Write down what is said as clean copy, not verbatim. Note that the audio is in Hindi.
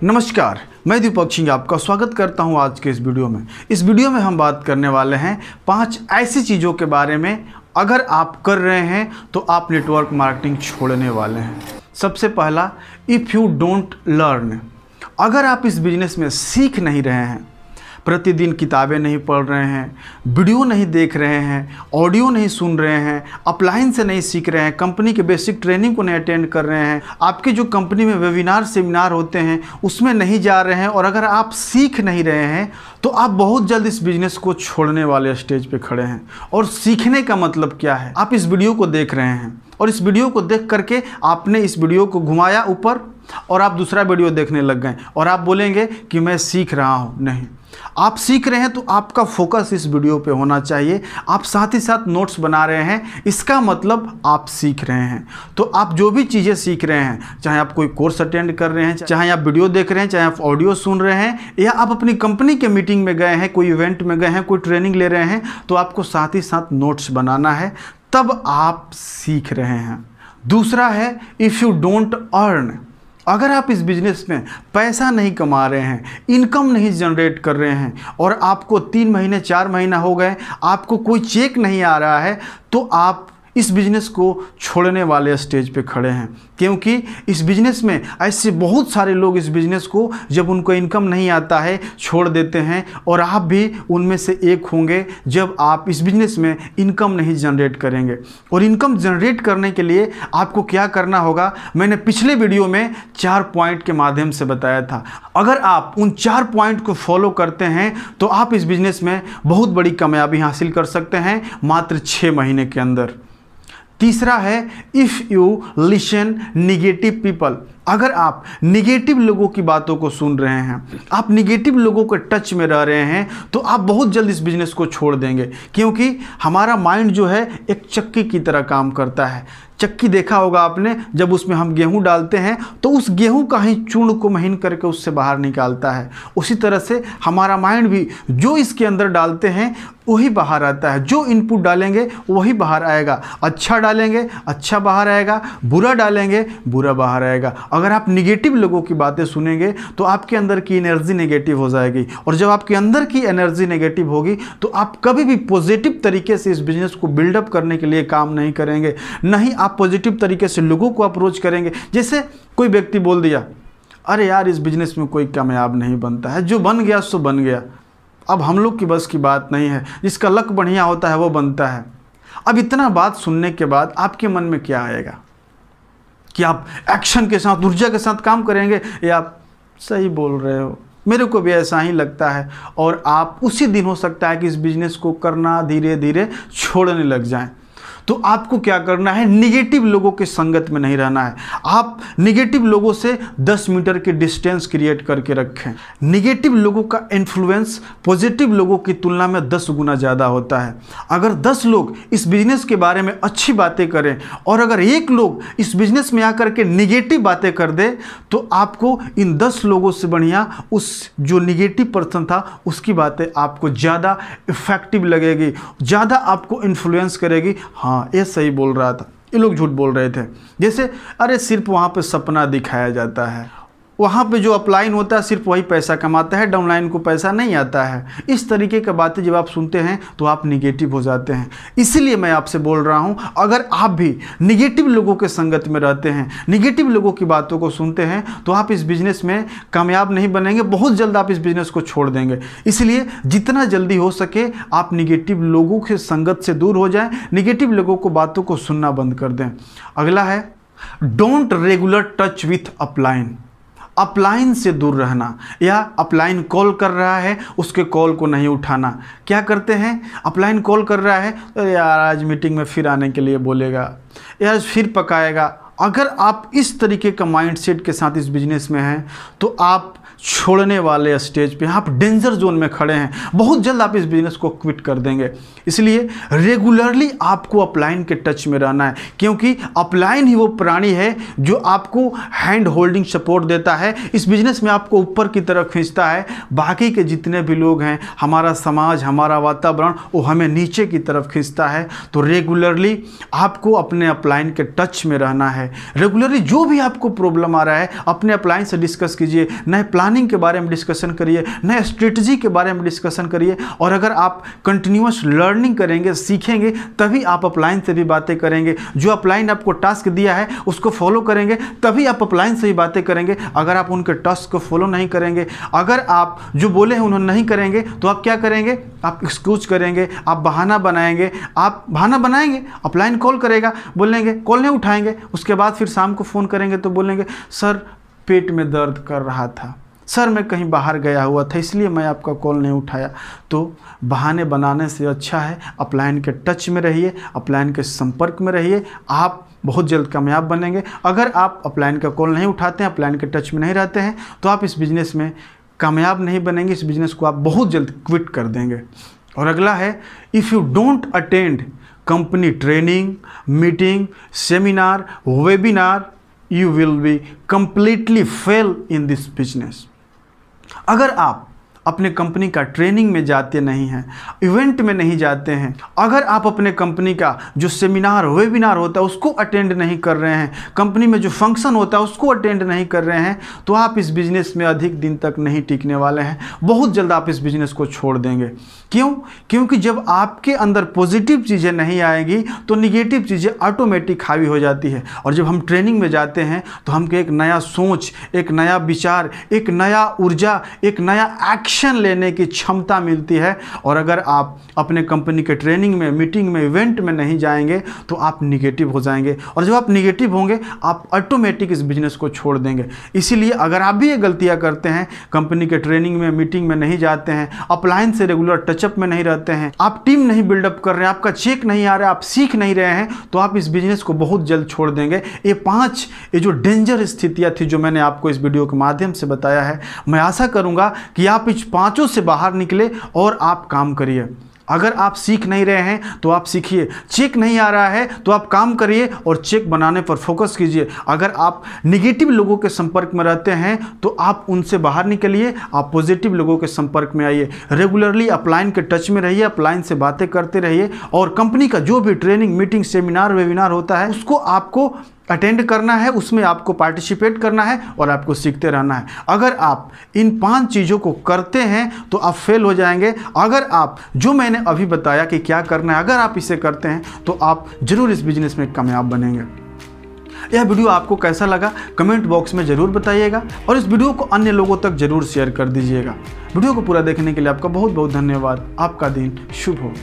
नमस्कार, मैं दीपक सिंह आपका स्वागत करता हूं आज के इस वीडियो में। इस वीडियो में हम बात करने वाले हैं 5 ऐसी चीज़ों के बारे में अगर आप कर रहे हैं तो आप नेटवर्क मार्केटिंग छोड़ने वाले हैं। सबसे पहला, इफ़ यू डोंट लर्न, अगर आप इस बिजनेस में सीख नहीं रहे हैं, प्रतिदिन किताबें नहीं पढ़ रहे हैं, वीडियो नहीं देख रहे हैं, ऑडियो नहीं सुन रहे हैं, अपलाइन से नहीं सीख रहे हैं, कंपनी के बेसिक ट्रेनिंग को नहीं अटेंड कर रहे हैं, आपके जो कंपनी में वेबिनार सेमिनार होते हैं उसमें नहीं जा रहे हैं, और अगर आप सीख नहीं रहे हैं तो आप बहुत जल्द इस बिज़नेस को छोड़ने वाले स्टेज पे खड़े हैं। और सीखने का मतलब क्या है? आप इस वीडियो को देख रहे हैं और इस वीडियो को देख करके आपने इस वीडियो को घुमाया ऊपर और आप दूसरा वीडियो देखने लग गए और आप बोलेंगे कि मैं सीख रहा हूँ। नहीं, आप सीख रहे हैं तो आपका फोकस इस वीडियो पे होना चाहिए। आप साथ ही साथ नोट्स बना रहे हैं, इसका मतलब आप सीख रहे हैं। तो आप जो भी चीज़ें सीख रहे हैं, चाहे आप कोई कोर्स अटेंड कर रहे हैं, चाहे आप वीडियो देख रहे हैं, चाहे आप ऑडियो सुन रहे हैं, या आप अपनी कंपनी के मीटिंग में गए हैं, कोई इवेंट में गए हैं, कोई ट्रेनिंग ले रहे हैं, तो आपको साथ ही साथ नोट्स बनाना है, तब आप सीख रहे हैं। दूसरा है, इफ़ यू डोंट अर्न, अगर आप इस बिज़नेस में पैसा नहीं कमा रहे हैं, इनकम नहीं जनरेट कर रहे हैं और आपको 3 महीने 4 महीना हो गए, आपको कोई चेक नहीं आ रहा है, तो आप इस बिज़नेस को छोड़ने वाले स्टेज पे खड़े हैं। क्योंकि इस बिज़नेस में ऐसे बहुत सारे लोग इस बिज़नेस को जब उनको इनकम नहीं आता है छोड़ देते हैं, और आप भी उनमें से एक होंगे जब आप इस बिज़नेस में इनकम नहीं जनरेट करेंगे। और इनकम जनरेट करने के लिए आपको क्या करना होगा, मैंने पिछले वीडियो में 4 पॉइंट के माध्यम से बताया था। अगर आप उन 4 पॉइंट को फॉलो करते हैं तो आप इस बिज़नेस में बहुत बड़ी कामयाबी हासिल कर सकते हैं मात्र 6 महीने के अंदर। तीसरा है, if you listen negative people, अगर आप निगेटिव लोगों की बातों को सुन रहे हैं, आप निगेटिव लोगों के टच में रह रहे हैं, तो आप बहुत जल्द इस बिज़नेस को छोड़ देंगे। क्योंकि हमारा माइंड जो है एक चक्की की तरह काम करता है। चक्की देखा होगा आपने, जब उसमें हम गेहूं डालते हैं तो उस गेहूं का ही चूर्ण को महीन करके उससे बाहर निकालता है। उसी तरह से हमारा माइंड भी जो इसके अंदर डालते हैं वही बाहर आता है। जो इनपुट डालेंगे वही बाहर आएगा। अच्छा डालेंगे अच्छा बाहर आएगा, बुरा डालेंगे बुरा बाहर आएगा। अगर आप निगेटिव लोगों की बातें सुनेंगे तो आपके अंदर की एनर्जी नेगेटिव हो जाएगी, और जब आपके अंदर की एनर्जी नेगेटिव होगी तो आप कभी भी पॉजिटिव तरीके से इस बिज़नेस को बिल्डअप करने के लिए काम नहीं करेंगे। नहीं, आप पॉजिटिव तरीके से लोगों को अप्रोच करेंगे। जैसे कोई व्यक्ति बोल दिया, अरे यार इस बिज़नेस में कोई कामयाब नहीं बनता है, जो बन गया सो बन गया, अब हम लोग की बस की बात नहीं है, जिसका लक बढ़िया होता है वो बनता है। अब इतना बात सुनने के बाद आपके मन में क्या आएगा कि आप एक्शन के साथ, ऊर्जा के साथ काम करेंगे, या आप सही बोल रहे हो, मेरे को भी ऐसा ही लगता है, और आप उसी दिन हो सकता है कि इस बिज़नेस को करना धीरे धीरे छोड़ने लग जाएं। तो आपको क्या करना है, निगेटिव लोगों के संगत में नहीं रहना है। आप निगेटिव लोगों से 10 मीटर की डिस्टेंस क्रिएट करके रखें। निगेटिव लोगों का इन्फ्लुएंस पॉजिटिव लोगों की तुलना में 10 गुना ज़्यादा होता है। अगर 10 लोग इस बिज़नेस के बारे में अच्छी बातें करें और अगर 1 लोग इस बिज़नेस में आकर के निगेटिव बातें कर दे, तो आपको इन 10 लोगों से बढ़िया उस जो निगेटिव पर्सन था उसकी बातें आपको ज़्यादा इफेक्टिव लगेगी, ज़्यादा आपको इन्फ्लुएंस करेगी। हाँ, ये सही बोल रहा था, ये लोग झूठ बोल रहे थे। जैसे अरे सिर्फ वहाँ पे सपना दिखाया जाता है, वहाँ पे जो अपलाइन होता है सिर्फ वही पैसा कमाता है, डाउनलाइन को पैसा नहीं आता है। इस तरीके की बातें जब आप सुनते हैं तो आप निगेटिव हो जाते हैं। इसीलिए मैं आपसे बोल रहा हूँ, अगर आप भी निगेटिव लोगों के संगत में रहते हैं, निगेटिव लोगों की बातों को सुनते हैं, तो आप इस बिज़नेस में कामयाब नहीं बनेंगे, बहुत जल्द आप इस बिज़नेस को छोड़ देंगे। इसलिए जितना जल्दी हो सके आप निगेटिव लोगों के संगत से दूर हो जाएं, निगेटिव लोगों को बातों को सुनना बंद कर दें। अगला है, don't regular touch with upline, upline से दूर रहना, या अपलाइन कॉल कर रहा है उसके कॉल को नहीं उठाना। क्या करते हैं, अपलाइन कॉल कर रहा है, अरे यार आज मीटिंग में फिर आने के लिए बोलेगा, यार फिर पकाएगा। अगर आप इस तरीके का माइंडसेट के साथ इस बिज़नेस में हैं तो आप छोड़ने वाले स्टेज पे, आप डेंजर जोन में खड़े हैं, बहुत जल्द आप इस बिजनेस को क्विट कर देंगे। इसलिए रेगुलरली आपको अपलाइन के टच में रहना है, क्योंकि अपलाइन ही वो प्राणी है जो आपको हैंड होल्डिंग सपोर्ट देता है, इस बिजनेस में आपको ऊपर की तरफ खींचता है। बाकी के जितने भी लोग हैं, हमारा समाज, हमारा वातावरण, वो हमें नीचे की तरफ खींचता है। तो रेगुलरली आपको अपने अपलाइन के टच में रहना है। रेगुलरली जो भी आपको प्रॉब्लम आ रहा है, अपने अपलाइन से डिस्कस कीजिए, नए प्लानिंग के बारे में डिस्कशन करिए, नए स्ट्रेटजी के बारे में डिस्कशन करिए। और अगर आप कंटिन्यूअस लर्निंग करेंगे, सीखेंगे, तभी आप अपलाइन से भी बातें करेंगे। जो अपलाइन आपको टास्क दिया है उसको फॉलो करेंगे, तभी आप अपलाइन से ही बातें करेंगे। अगर आप उनके टास्क को फॉलो नहीं करेंगे, अगर आप जो बोले हैं उन्होंने नहीं करेंगे, तो आप क्या करेंगे? आप एक्सक्यूज करेंगे, आप बहाना बनाएंगे। आप बहाना बनाएंगे, अपलाइन कॉल करेगा, बोलेंगे, कॉल नहीं उठाएंगे, उसके बाद फिर शाम को फ़ोन करेंगे तो बोलेंगे सर पेट में दर्द कर रहा था, सर मैं कहीं बाहर गया हुआ था इसलिए मैं आपका कॉल नहीं उठाया। तो बहाने बनाने से अच्छा है अपलाइन के टच में रहिए, अपलाइन के संपर्क में रहिए, आप बहुत जल्द कामयाब बनेंगे। अगर आप अपलाइन का कॉल नहीं उठाते हैं, अपलाइन के टच में नहीं रहते हैं, तो आप इस बिज़नेस में कामयाब नहीं बनेंगे, इस बिज़नेस को आप बहुत जल्द क्विट कर देंगे। और अगला है, if you don't attend company training, meeting, seminar, webinar, you will be completely fail in this business। अगर आप अपने कंपनी का ट्रेनिंग में जाते नहीं हैं, इवेंट में नहीं जाते हैं, अगर आप अपने कंपनी का जो सेमिनार, वेबिनार होता है उसको अटेंड नहीं कर रहे हैं, कंपनी में जो फंक्शन होता है उसको अटेंड नहीं कर रहे हैं, तो आप इस बिज़नेस में अधिक दिन तक नहीं टिकने वाले हैं। बहुत जल्द आप इस बिज़नेस को छोड़ देंगे। क्यों? क्योंकि जब आपके अंदर पॉजिटिव चीज़ें नहीं आएंगी तो निगेटिव चीज़ें ऑटोमेटिक हावी हो जाती है। और जब हम ट्रेनिंग में जाते हैं तो हमको एक नया सोच, एक नया विचार, एक नया ऊर्जा, एक नया एक्शन लेने की क्षमता मिलती है। और अगर आप अपने कंपनी के ट्रेनिंग में, मीटिंग में, इवेंट में नहीं जाएंगे तो आप निगेटिव हो जाएंगे। और जब आप निगेटिव होंगे आप ऑटोमेटिक इस बिजनेस को छोड़ देंगे। इसीलिए अगर आप भी ये गलतियां करते हैं, कंपनी के ट्रेनिंग में, मीटिंग में नहीं जाते हैं, अपलाइन से रेगुलर टचअप में नहीं रहते हैं, आप टीम नहीं बिल्डअप कर रहे हैं, आपका चेक नहीं आ रहा है, आप सीख नहीं रहे हैं, तो आप इस बिजनेस को बहुत जल्द छोड़ देंगे। ये जो डेंजर स्थितियां थी जो मैंने आपको इस वीडियो के माध्यम से बताया है, मैं आशा करूंगा कि आप इस पांचों से बाहर निकले और आप काम करिए। अगर आप सीख नहीं रहे हैं तो आप सीखिए, चेक नहीं आ रहा है तो आप काम करिए और चेक बनाने पर फोकस कीजिए। अगर आप निगेटिव लोगों के संपर्क में रहते हैं तो आप उनसे बाहर निकलिए, आप पॉजिटिव लोगों के संपर्क में आइए। रेगुलरली अपलाइन के टच में रहिए, अपलाइन से बातें करते रहिए और कंपनी का जो भी ट्रेनिंग, मीटिंग, सेमिनार, वेबिनार होता है उसको आपको अटेंड करना है, उसमें आपको पार्टिसिपेट करना है और आपको सीखते रहना है। अगर आप इन 5 चीज़ों को करते हैं तो आप फेल हो जाएंगे। अगर आप जो मैंने अभी बताया कि क्या करना है, अगर आप इसे करते हैं तो आप जरूर इस बिजनेस में कामयाब बनेंगे। यह वीडियो आपको कैसा लगा कमेंट बॉक्स में ज़रूर बताइएगा और इस वीडियो को अन्य लोगों तक ज़रूर शेयर कर दीजिएगा। वीडियो को पूरा देखने के लिए आपका बहुत बहुत धन्यवाद। आपका दिन शुभ हो।